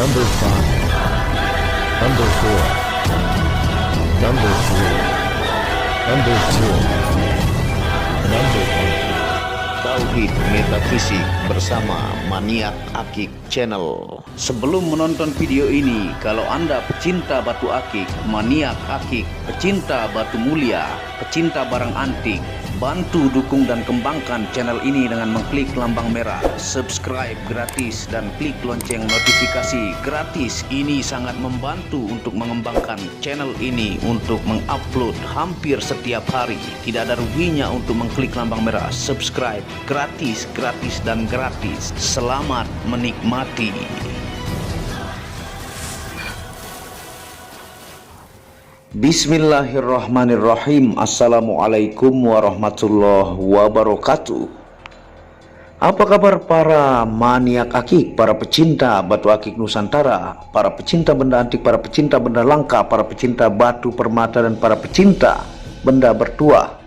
Number 5, Number 4, Number 3, Number 2, Number 1. Tauhid Metafisik bersama Maniak Akik Channel. Sebelum menonton video ini, kalau Anda pecinta batu akik, maniak akik, pecinta batu mulia, pecinta barang antik, bantu dukung dan kembangkan channel ini dengan mengklik lambang merah, subscribe gratis dan klik lonceng notifikasi gratis. Ini sangat membantu untuk mengembangkan channel ini untuk mengupload hampir setiap hari. Tidak ada ruginya untuk mengklik lambang merah, subscribe gratis, gratis dan gratis. Selamat menikmati. Bismillahirrahmanirrahim. Assalamualaikum warahmatullahi wabarakatuh. Apa kabar para maniak akik, para pecinta batu akik Nusantara, para pecinta benda antik, para pecinta benda langka, para pecinta batu permata, dan para pecinta benda bertuah?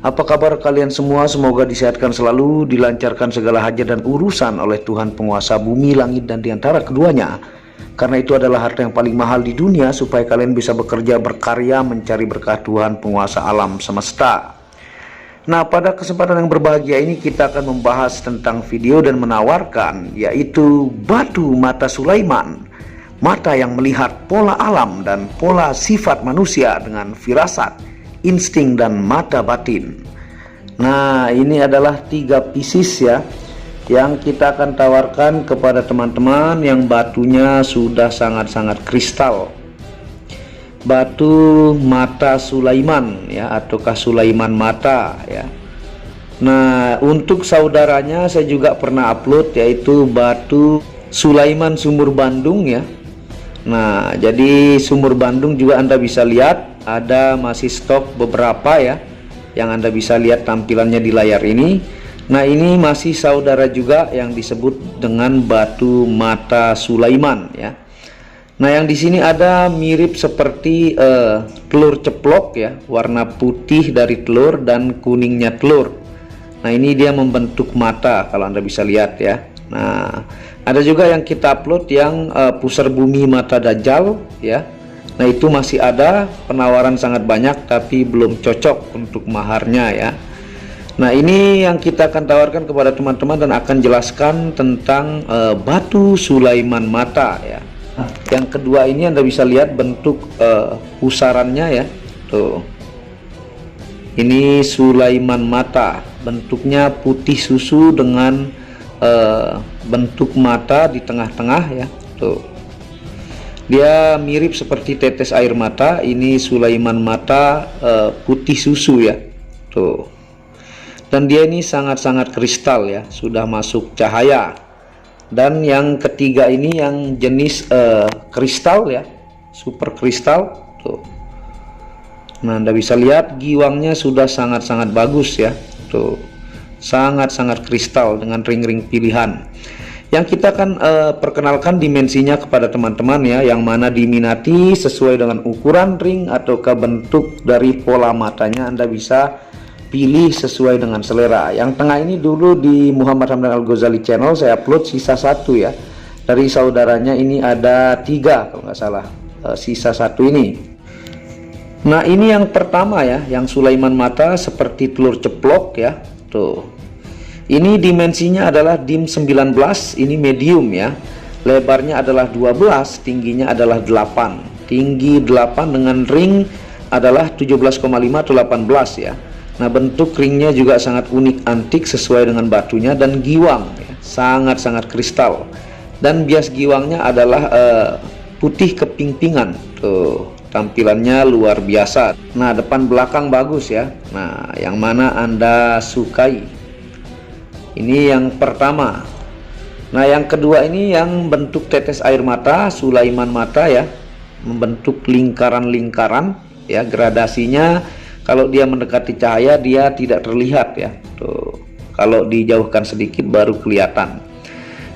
Apa kabar kalian semua? Semoga disehatkan selalu, dilancarkan segala hajat dan urusan oleh Tuhan penguasa bumi, langit, dan diantara keduanya. Karena itu adalah harta yang paling mahal di dunia, supaya kalian bisa bekerja, berkarya, mencari berkah Tuhan penguasa alam semesta. Nah, pada kesempatan yang berbahagia ini kita akan membahas tentang video dan menawarkan, yaitu batu mata Sulaiman. Mata yang melihat pola alam dan pola sifat manusia dengan firasat, insting, dan mata batin. Nah, ini adalah 3 pieces ya, yang kita akan tawarkan kepada teman-teman yang batunya sudah sangat-sangat kristal. Batu mata Sulaiman ya, ataukah Sulaiman mata ya. Nah, untuk saudaranya saya juga pernah upload, yaitu batu Sulaiman Sumur Bandung ya. Nah, jadi Sumur Bandung juga Anda bisa lihat, ada masih stok beberapa ya, yang Anda bisa lihat tampilannya di layar ini. Nah, ini masih saudara juga yang disebut dengan batu mata Sulaiman ya. Nah, yang di sini ada mirip seperti telur ceplok ya, warna putih dari telur dan kuningnya telur. Nah, ini dia membentuk mata kalau Anda bisa lihat ya. Nah, ada juga yang kita upload yang pusar bumi mata Dajjal ya. Nah, itu masih ada, penawaran sangat banyak tapi belum cocok untuk maharnya ya. Nah, ini yang kita akan tawarkan kepada teman-teman dan akan jelaskan tentang batu Sulaiman mata ya. Yang kedua ini Anda bisa lihat bentuk pusarannya ya. Tuh. Ini Sulaiman mata, bentuknya putih susu dengan bentuk mata di tengah-tengah ya. Tuh. Dia mirip seperti tetes air mata. Ini Sulaiman mata putih susu ya. Tuh. Dan dia ini sangat-sangat kristal ya, sudah masuk cahaya. Dan yang ketiga ini yang jenis kristal ya, super kristal tuh. Nah, Anda bisa lihat giwangnya sudah sangat-sangat bagus ya, tuh, sangat-sangat kristal dengan ring-ring pilihan. Yang kita akan perkenalkan dimensinya kepada teman-teman ya, yang mana diminati sesuai dengan ukuran ring ataukah bentuk dari pola matanya. Anda bisa pilih sesuai dengan selera. Yang tengah ini dulu di Muhammad Hamdan Al-Ghazali Channel saya upload sisa 1 ya. Dari saudaranya ini ada 3 kalau nggak salah, sisa 1 ini. Nah, ini yang pertama ya, yang Sulaiman mata seperti telur ceplok ya. Tuh. Ini dimensinya adalah dim 19, ini medium ya. Lebarnya adalah 12, tingginya adalah 8. Tinggi 8 dengan ring adalah 17,5 atau 18 ya. Nah, bentuk ringnya juga sangat unik, antik sesuai dengan batunya, dan giwang ya, sangat-sangat kristal. Dan bias giwangnya adalah putih keping-pingan. Tuh, tampilannya luar biasa. Nah, depan belakang bagus ya. Nah, yang mana Anda sukai? Ini yang pertama. Nah, yang kedua ini yang bentuk tetes air mata Sulaiman mata ya, membentuk lingkaran-lingkaran ya. Gradasinya kalau dia mendekati cahaya dia tidak terlihat ya. Tuh. Kalau dijauhkan sedikit baru kelihatan.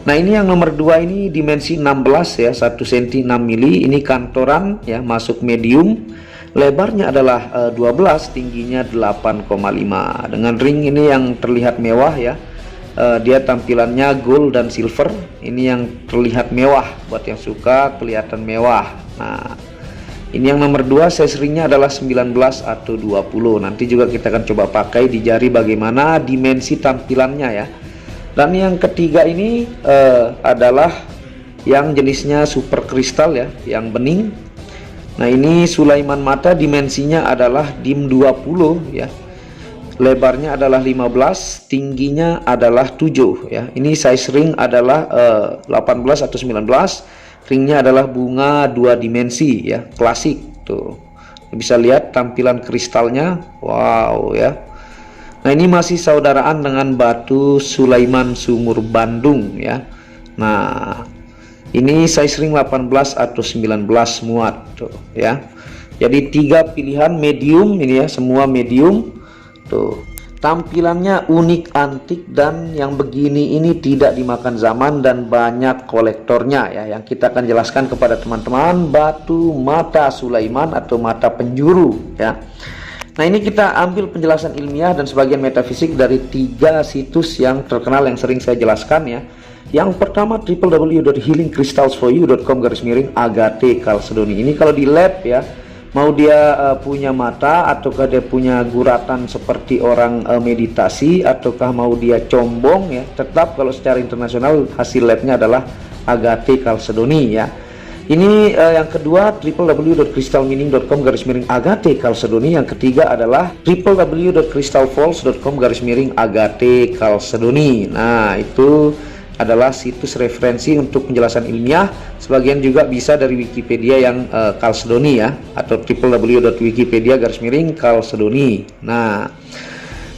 Nah, ini yang nomor 2 ini dimensi 16 ya, 1 cm 6 mili. Ini kantoran ya, masuk medium. Lebarnya adalah 12, tingginya 8,5. Dengan ring ini yang terlihat mewah ya. Dia tampilannya gold dan silver. Ini yang terlihat mewah, buat yang suka kelihatan mewah. Nah, ini yang nomor 2, size ringnya adalah 19 atau 20. Nanti juga kita akan coba pakai di jari bagaimana dimensi tampilannya ya. Dan yang ketiga ini adalah yang jenisnya super kristal ya, yang bening. Nah, ini Sulaiman mata, dimensinya adalah DIM 20 ya. Lebarnya adalah 15, tingginya adalah 7 ya. Ini size ring adalah 18 atau 19. Ringnya adalah bunga 2 dimensi ya, klasik tuh. Bisa lihat tampilan kristalnya. Wow ya. Nah, ini masih saudaraan dengan batu Sulaiman Sumur Bandung ya. Nah, ini size ring 18 atau 19 muat tuh ya. Jadi 3 pilihan medium ini ya, semua medium. Tuh, tampilannya unik, antik, dan yang begini ini tidak dimakan zaman dan banyak kolektornya ya. Yang kita akan jelaskan kepada teman-teman, batu mata Sulaiman atau mata penjuru ya. Nah, ini kita ambil penjelasan ilmiah dan sebagian metafisik dari 3 situs yang terkenal yang sering saya jelaskan ya. Yang pertama www.healingcrystalsforyou.com/Agate Chalcedony. Ini kalau di lab ya, mau dia punya mata, ataukah dia punya guratan seperti orang meditasi, ataukah mau dia combong ya, tetap kalau secara internasional hasil labnya adalah Agate Chalcedony ya. Ini yang kedua www.crystalmeaning.com/Agate Chalcedony. Yang ketiga adalah www.crystalfalls.com/Agate Chalcedony. Nah, itu adalah situs referensi untuk penjelasan ilmiah. Sebagian juga bisa dari Wikipedia yang Chalcedony ya, atau www.wikipedia/Chalcedony. Nah,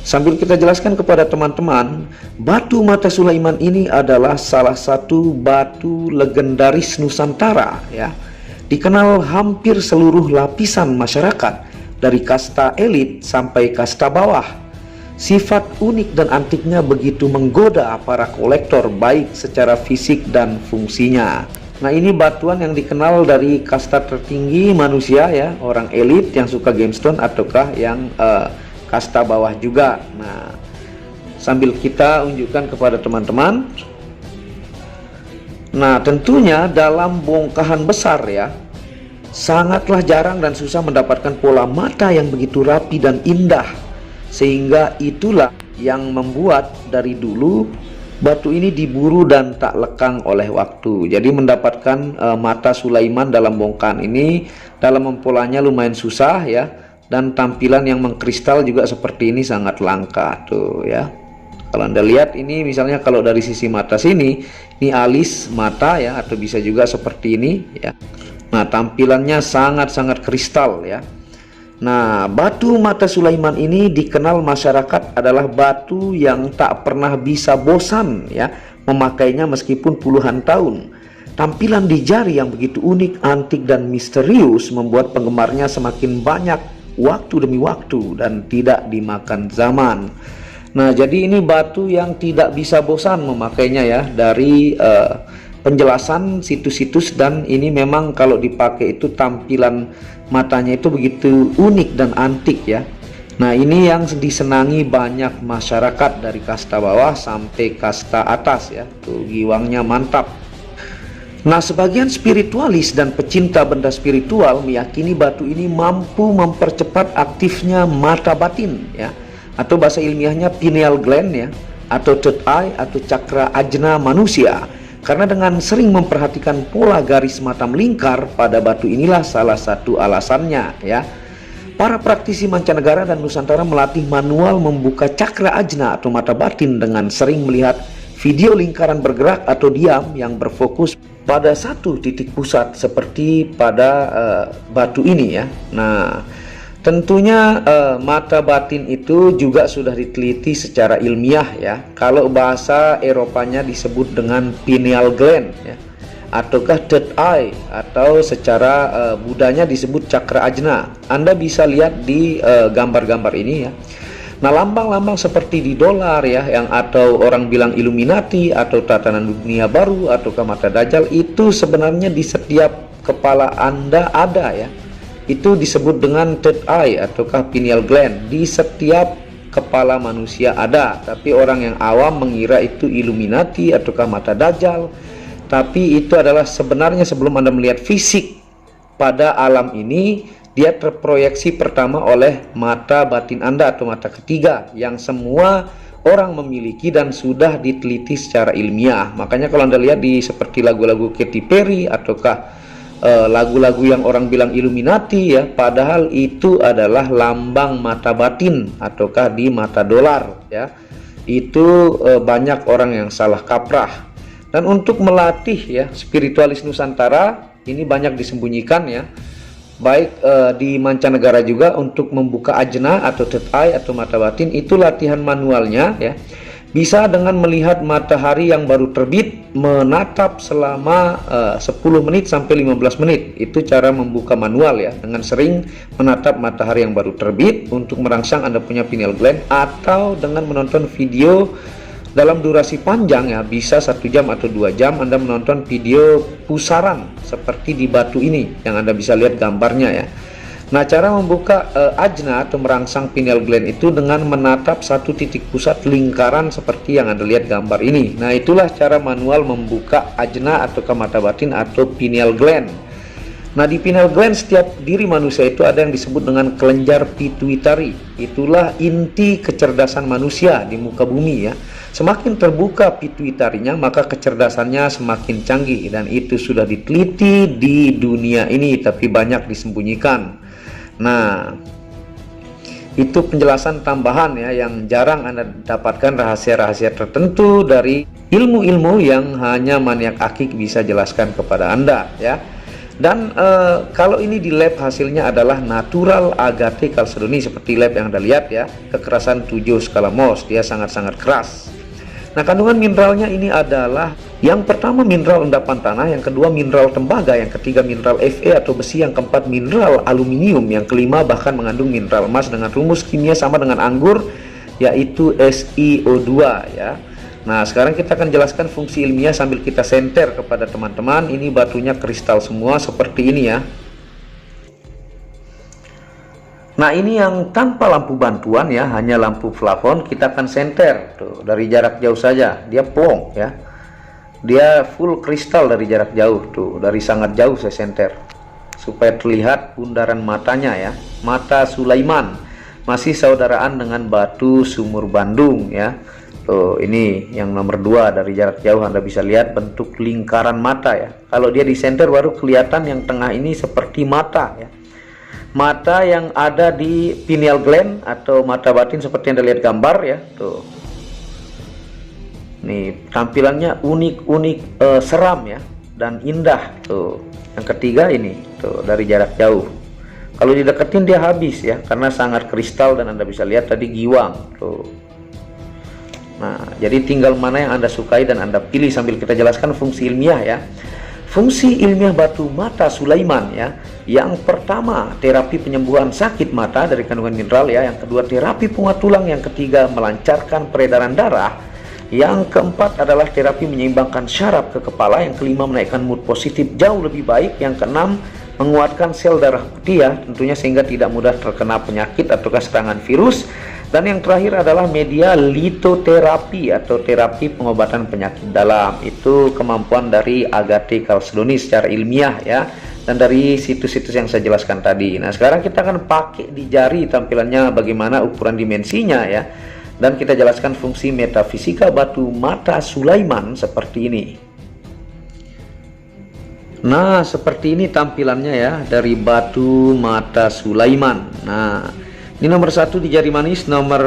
sambil kita jelaskan kepada teman-teman, batu mata Sulaiman ini adalah salah satu batu legendaris Nusantara ya. Dikenal hampir seluruh lapisan masyarakat, dari kasta elit sampai kasta bawah. Sifat unik dan antiknya begitu menggoda para kolektor, baik secara fisik dan fungsinya. Nah, ini batuan yang dikenal dari kasta tertinggi manusia ya, orang elit yang suka gemstone, ataukah yang kasta bawah juga. Nah, sambil kita unjukkan kepada teman-teman. Nah, tentunya dalam bongkahan besar ya, sangatlah jarang dan susah mendapatkan pola mata yang begitu rapi dan indah. Sehingga itulah yang membuat dari dulu batu ini diburu dan tak lekang oleh waktu. Jadi mendapatkan mata Sulaiman dalam bongkahan ini, dalam mempolanya lumayan susah ya. Dan tampilan yang mengkristal juga seperti ini sangat langka tuh ya. Kalau Anda lihat ini, misalnya kalau dari sisi mata sini, ini alis mata ya, atau bisa juga seperti ini ya. Nah, tampilannya sangat-sangat kristal ya. Nah, batu mata Sulaiman ini dikenal masyarakat adalah batu yang tak pernah bisa bosan ya memakainya meskipun puluhan tahun. Tampilan di jari yang begitu unik, antik, dan misterius membuat penggemarnya semakin banyak waktu demi waktu dan tidak dimakan zaman. Nah, jadi ini batu yang tidak bisa bosan memakainya ya, dari penjelasan situs-situs. Dan ini memang kalau dipakai itu tampilan matanya itu begitu unik dan antik ya. Nah, ini yang disenangi banyak masyarakat dari kasta bawah sampai kasta atas ya. Tuh, giwangnya mantap. Nah, sebagian spiritualis dan pecinta benda spiritual meyakini batu ini mampu mempercepat aktifnya mata batin ya, atau bahasa ilmiahnya pineal gland ya, atau third eye atau cakra ajna manusia. Karena dengan sering memperhatikan pola garis mata melingkar pada batu inilah salah satu alasannya ya. Para praktisi mancanegara dan Nusantara melatih manual membuka cakra ajna atau mata batin dengan sering melihat video lingkaran bergerak atau diam yang berfokus pada satu titik pusat seperti pada batu ini ya. Nah, tentunya mata batin itu juga sudah diteliti secara ilmiah ya. Kalau bahasa Eropanya disebut dengan pineal gland ya, ataukah third eye, atau secara Budanya disebut cakra ajna. Anda bisa lihat di gambar-gambar ini ya. Nah, lambang-lambang seperti di dolar ya, yang atau orang bilang Illuminati atau tatanan dunia baru ataukah mata Dajjal, itu sebenarnya di setiap kepala Anda ada ya. Itu disebut dengan third eye ataukah pineal gland di setiap kepala manusia ada, tapi orang yang awam mengira itu Illuminati ataukah mata Dajjal. Tapi itu adalah sebenarnya sebelum Anda melihat fisik pada alam ini, dia terproyeksi pertama oleh mata batin Anda atau mata ketiga yang semua orang memiliki dan sudah diteliti secara ilmiah. Makanya kalau Anda lihat di seperti lagu-lagu Katy Perry ataukah lagu-lagu yang orang bilang Illuminati ya, padahal itu adalah lambang mata batin ataukah di mata dolar ya. Itu banyak orang yang salah kaprah. Dan untuk melatih ya spiritualis Nusantara ini banyak disembunyikan ya, baik di mancanegara juga untuk membuka ajna atau third eye atau mata batin. Itu latihan manualnya ya, bisa dengan melihat matahari yang baru terbit, menatap selama 10 menit sampai 15 menit. Itu cara membuka manual ya, dengan sering menatap matahari yang baru terbit untuk merangsang Anda punya pineal gland, atau dengan menonton video dalam durasi panjang ya, bisa 1 jam atau 2 jam Anda menonton video pusaran seperti di batu ini yang Anda bisa lihat gambarnya ya. Nah, cara membuka ajna atau merangsang pineal gland itu dengan menatap satu titik pusat lingkaran seperti yang Anda lihat gambar ini. Nah, itulah cara manual membuka ajna atau mata batin atau pineal gland. Nah, di pineal gland setiap diri manusia itu ada yang disebut dengan kelenjar pituitari. Itulah inti kecerdasan manusia di muka bumi ya. Semakin terbuka pituitarinya, maka kecerdasannya semakin canggih, dan itu sudah diteliti di dunia ini tapi banyak disembunyikan. Nah, itu penjelasan tambahan ya yang jarang Anda dapatkan, rahasia-rahasia tertentu dari ilmu-ilmu yang hanya maniak akik bisa jelaskan kepada Anda ya. Dan kalau ini di lab hasilnya adalah natural agate chalcedony seperti lab yang Anda lihat ya, kekerasan 7 skala Mohs, dia sangat-sangat keras. Nah, kandungan mineralnya ini adalah yang pertama mineral endapan tanah, yang kedua mineral tembaga, yang ketiga mineral Fe atau besi, yang keempat mineral aluminium, yang kelima bahkan mengandung mineral emas dengan rumus kimia sama dengan anggur yaitu SiO2 ya. Nah, sekarang kita akan jelaskan fungsi ilmiah sambil kita senter kepada teman-teman. Ini batunya kristal semua seperti ini ya. Nah, ini yang tanpa lampu bantuan ya, hanya lampu plafon. Kita akan senter tuh dari jarak jauh saja, dia plong ya, dia full kristal dari jarak jauh tuh, dari sangat jauh saya senter supaya terlihat bundaran matanya ya, mata Sulaiman, masih saudaraan dengan batu sumur Bandung ya. Tuh, ini yang nomor 2 dari jarak jauh Anda bisa lihat bentuk lingkaran mata ya. Kalau dia di senter baru kelihatan yang tengah ini seperti mata ya. Mata yang ada di pineal gland atau mata batin seperti yang Anda lihat gambar ya. Tuh. Nih, tampilannya unik-unik, seram ya dan indah tuh. Yang ketiga ini tuh dari jarak jauh. Kalau dideketin dia habis ya, karena sangat kristal dan Anda bisa lihat tadi giwang tuh. Nah, jadi tinggal mana yang Anda sukai dan Anda pilih sambil kita jelaskan fungsi ilmiah ya. Fungsi ilmiah batu mata Sulaiman ya. Yang pertama, terapi penyembuhan sakit mata dari kandungan mineral ya. Yang kedua, terapi penguat tulang. Yang ketiga, melancarkan peredaran darah. Yang keempat adalah terapi menyeimbangkan syaraf ke kepala. Yang kelima, menaikkan mood positif jauh lebih baik. Yang keenam, menguatkan sel darah putih ya, tentunya sehingga tidak mudah terkena penyakit atau serangan virus. Dan yang terakhir adalah media litoterapi atau terapi pengobatan penyakit dalam. Itu kemampuan dari agate chalcedony secara ilmiah ya, dan dari situs-situs yang saya jelaskan tadi. Nah, sekarang kita akan pakai di jari tampilannya bagaimana ukuran dimensinya ya, dan kita jelaskan fungsi metafisika batu mata Sulaiman seperti ini. Nah, seperti ini tampilannya ya dari batu mata Sulaiman. Nah, ini nomor 1 di jari manis, nomor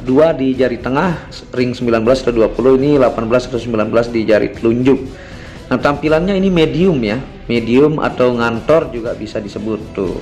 2 di jari tengah, ring 19 atau 20, ini 18 atau 19 di jari telunjuk. Nah, tampilannya ini medium ya, medium atau ngantor juga bisa disebut tuh.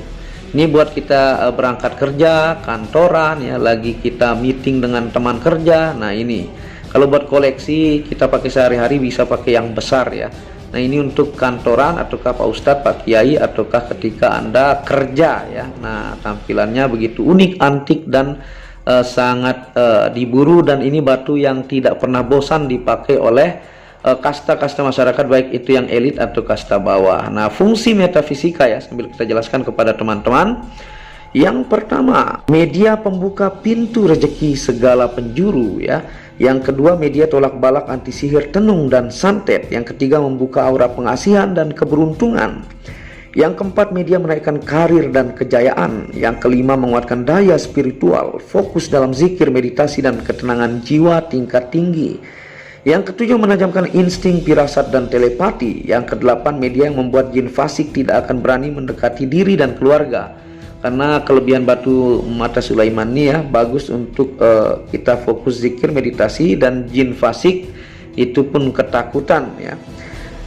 Ini buat kita berangkat kerja, kantoran ya, lagi kita meeting dengan teman kerja. Nah, ini kalau buat koleksi kita pakai sehari-hari bisa pakai yang besar ya. Nah, ini untuk kantoran ataukah Pak Ustadz, Pak Kiai, ataukah ketika Anda kerja ya. Nah, tampilannya begitu unik, antik, dan sangat diburu, dan ini batu yang tidak pernah bosan dipakai oleh kasta-kasta masyarakat, baik itu yang elit atau kasta bawah. Nah, fungsi metafisika ya, sambil kita jelaskan kepada teman-teman. Yang pertama, media pembuka pintu rezeki segala penjuru ya. Yang kedua, media tolak balak anti sihir tenung dan santet. Yang ketiga, membuka aura pengasihan dan keberuntungan. Yang keempat, media menaikkan karir dan kejayaan. Yang kelima, menguatkan daya spiritual, fokus dalam zikir, meditasi, dan ketenangan jiwa tingkat tinggi. Yang ketujuh, menajamkan insting, firasat, dan telepati. Yang kedelapan, media yang membuat jin fasik tidak akan berani mendekati diri dan keluarga. Karena kelebihan batu mata Sulaiman ini ya, bagus untuk kita fokus zikir, meditasi, dan jin fasik itu pun ketakutan ya.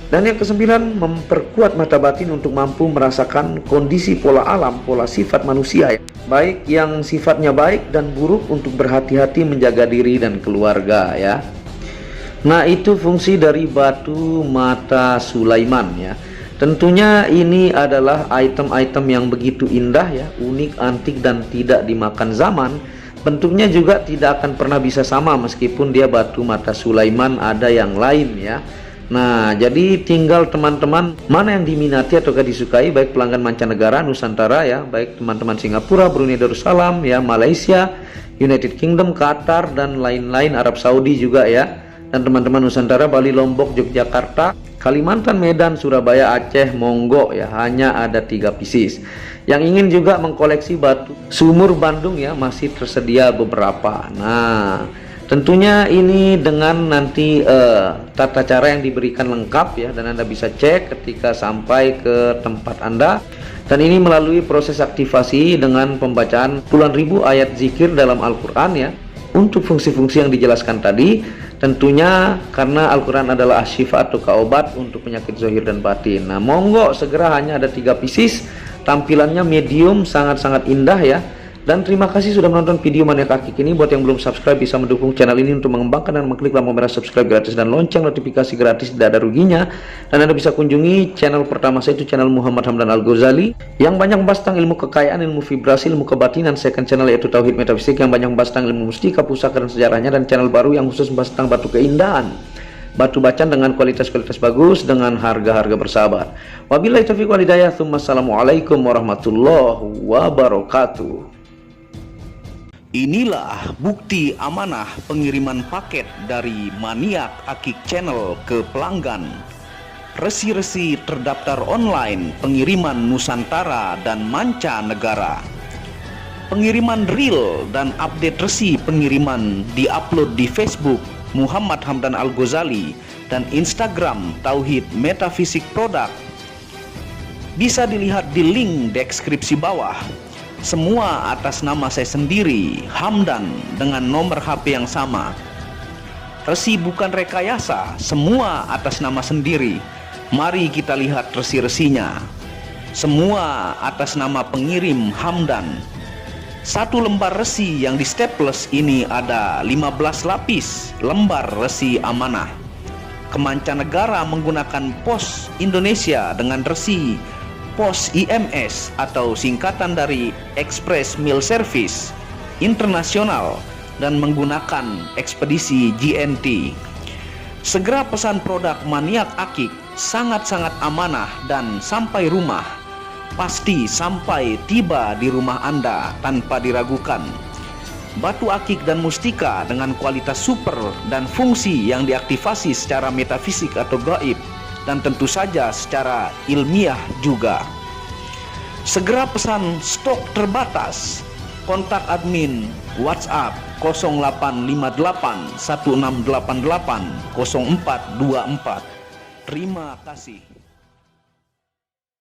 Dan yang kesembilan, memperkuat mata batin untuk mampu merasakan kondisi pola alam, pola sifat manusia ya. Baik yang sifatnya baik dan buruk, untuk berhati-hati menjaga diri dan keluarga ya. Nah, itu fungsi dari batu mata Sulaiman ya. Tentunya ini adalah item-item yang begitu indah ya, unik, antik, dan tidak dimakan zaman. Bentuknya juga tidak akan pernah bisa sama meskipun dia batu mata Sulaiman ada yang lain ya. Nah, jadi tinggal teman-teman mana yang diminati ataukah disukai, baik pelanggan mancanegara, Nusantara ya, baik teman-teman Singapura, Brunei Darussalam ya, Malaysia, United Kingdom, Qatar, dan lain-lain, Arab Saudi juga ya. Dan teman-teman Nusantara, Bali, Lombok, Yogyakarta, Kalimantan, Medan, Surabaya, Aceh, monggo ya, hanya ada 3 pieces. Yang ingin juga mengkoleksi batu sumur Bandung ya, masih tersedia beberapa. Nah, tentunya ini dengan nanti tata cara yang diberikan lengkap ya, dan Anda bisa cek ketika sampai ke tempat Anda. Dan ini melalui proses aktivasi dengan pembacaan puluhan ribu ayat zikir dalam Al-Quran ya. Untuk fungsi-fungsi yang dijelaskan tadi, tentunya karena Al-Quran adalah asyifa atau obat untuk penyakit zahir dan batin. Nah, monggo segera, hanya ada 3 pieces. Tampilannya medium, sangat-sangat indah ya. Dan terima kasih sudah menonton video Maniak Akik ini. Buat yang belum subscribe, bisa mendukung channel ini untuk mengembangkan dan mengklik lampu merah subscribe gratis dan lonceng notifikasi gratis, tidak ada ruginya. Dan Anda bisa kunjungi channel pertama saya, itu channel Muhammad Hamdan Al-Ghazali, yang banyak membahas tentang ilmu kekayaan, ilmu vibrasi, ilmu kebatinan. Second channel yaitu Tauhid Metafisik, yang banyak membahas tentang ilmu mustika, pusaka, dan sejarahnya. Dan channel baru yang khusus membahas tentang batu keindahan, batu bacaan dengan kualitas-kualitas bagus, dengan harga-harga bersahabat. Wabillahi taufiq wal hidayah. Assalamualaikum warahmatullahi wabarakatuh. Inilah bukti amanah pengiriman paket dari Maniak Akik Channel ke pelanggan. Resi-resi terdaftar online pengiriman Nusantara dan mancanegara. Pengiriman real dan update resi pengiriman diupload di Facebook Muhammad Hamdan Al-Ghazali dan Instagram Tauhid Metafisik Produk. Bisa dilihat di link deskripsi bawah. Semua atas nama saya sendiri, Hamdan, dengan nomor HP yang sama. Resi bukan rekayasa, semua atas nama sendiri. Mari kita lihat resi-resinya. Semua atas nama pengirim Hamdan. Satu lembar resi yang di staples ini ada 15 lapis lembar resi amanah. Kemancanegara menggunakan pos Indonesia dengan resi pos IMS atau singkatan dari Express Mail Service Internasional, dan menggunakan ekspedisi GNT. Segera pesan produk Maniak Akik, sangat-sangat amanah dan sampai rumah. Pasti sampai tiba di rumah Anda tanpa diragukan. Batu akik dan mustika dengan kualitas super dan fungsi yang diaktifasi secara metafisik atau gaib, dan tentu saja secara ilmiah juga. Segera pesan, stok terbatas. Kontak admin WhatsApp 0858 1688 0424. Terima kasih.